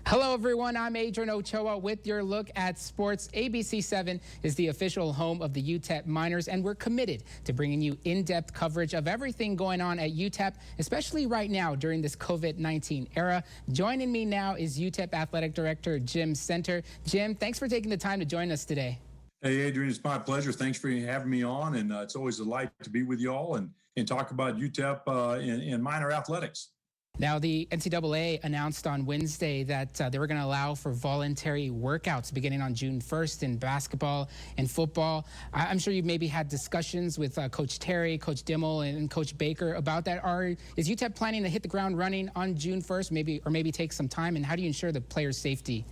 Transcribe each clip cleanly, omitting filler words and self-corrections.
Hello, everyone. I'm Adrian Ochoa with your look at sports. ABC7 is the official home of the UTEP Miners, and we're committed to bringing you in-depth coverage of everything going on at UTEP, especially right now during this COVID-19 era. Joining me now is UTEP Athletic Director Jim Senter. Jim, thanks for taking the time to join us today. Hey, Adrian, it's my pleasure. Thanks for having me on, and it's always a delight to be with you all and talk about UTEP and minor athletics. Now, the NCAA announced on Wednesday that they were going to allow for voluntary workouts beginning on June 1st in basketball and football. I'm sure you've maybe had discussions with Coach Terry, Coach Dimmel, and Coach Baker about that. Is UTEP planning to hit the ground running on June 1st, maybe take some time? And how do you ensure the players' safety?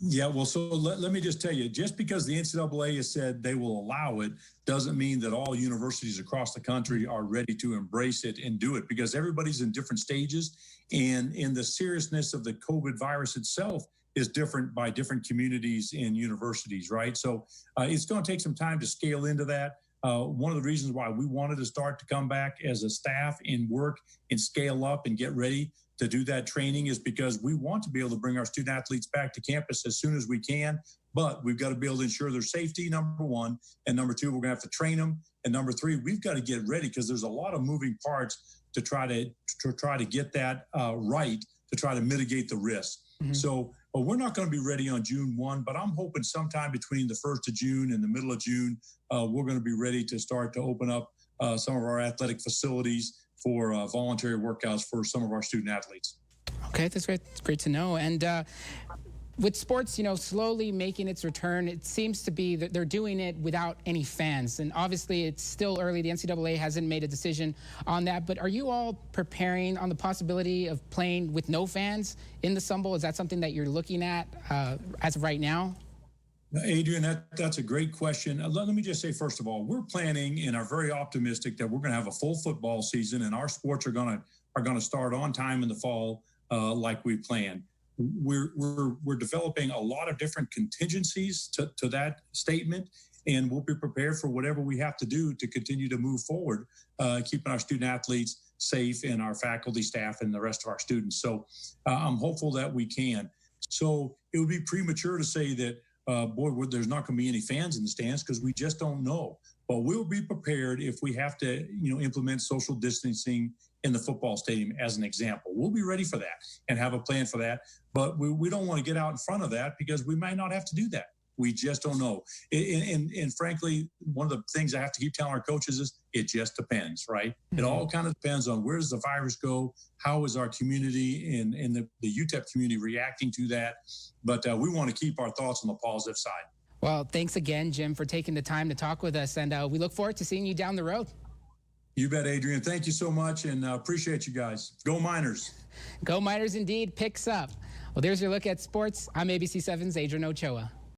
Yeah, well, so let me just tell you, just because the NCAA has said they will allow it doesn't mean that all universities across the country are ready to embrace it and do it, because everybody's in different stages, and in the seriousness of the COVID virus itself is different by different communities and universities, right? So it's going to take some time to scale into that. One of the reasons why we wanted to start to come back as a staff and work and scale up and get ready to do that training is because we want to be able to bring our student athletes back to campus as soon as we can, but we've got to be able to ensure their safety, number one, and number two, we're going to have to train them, and number three, we've got to get ready because there's a lot of moving parts to try to get that right, to try to mitigate the risk. Mm-hmm. So we're not going to be ready on June 1, but I'm hoping sometime between the 1st of June and the middle of June, we're going to be ready to start to open up some of our athletic facilities for voluntary workouts for some of our student athletes. Okay, that's great. It's great to know. And with sports, slowly making its return, it seems to be that they're doing it without any fans. And obviously, it's still early. The NCAA hasn't made a decision on that. But are you all preparing on the possibility of playing with no fans in the Sun Bowl? Is that something that you're looking at as of right now? Adrian, that's a great question. Let me just say, first of all, we're planning and are very optimistic that we're going to have a full football season, and our sports are going to start on time in the fall like we planned. We're developing a lot of different contingencies to that statement, and we'll be prepared for whatever we have to do to continue to move forward, keeping our student athletes safe and our faculty, staff, and the rest of our students. So I'm hopeful that we can. So it would be premature to say that, there's not going to be any fans in the stands because we just don't know. But we'll be prepared if we have to, implement social distancing in the football stadium as an example. We'll be ready for that and have a plan for that. But we don't want to get out in front of that because we might not have to do that. We just don't know. And frankly, one of the things I have to keep telling our coaches is it just depends, right? Mm-hmm. It all kind of depends on where does the virus go? How is our community and the UTEP community reacting to that? But we want to keep our thoughts on the positive side. Well, thanks again, Jim, for taking the time to talk with us. And we look forward to seeing you down the road. You bet, Adrian. Thank you so much, and appreciate you guys. Go Miners. Go Miners indeed. Picks up. Well, there's your look at sports. I'm ABC7's Adrian Ochoa.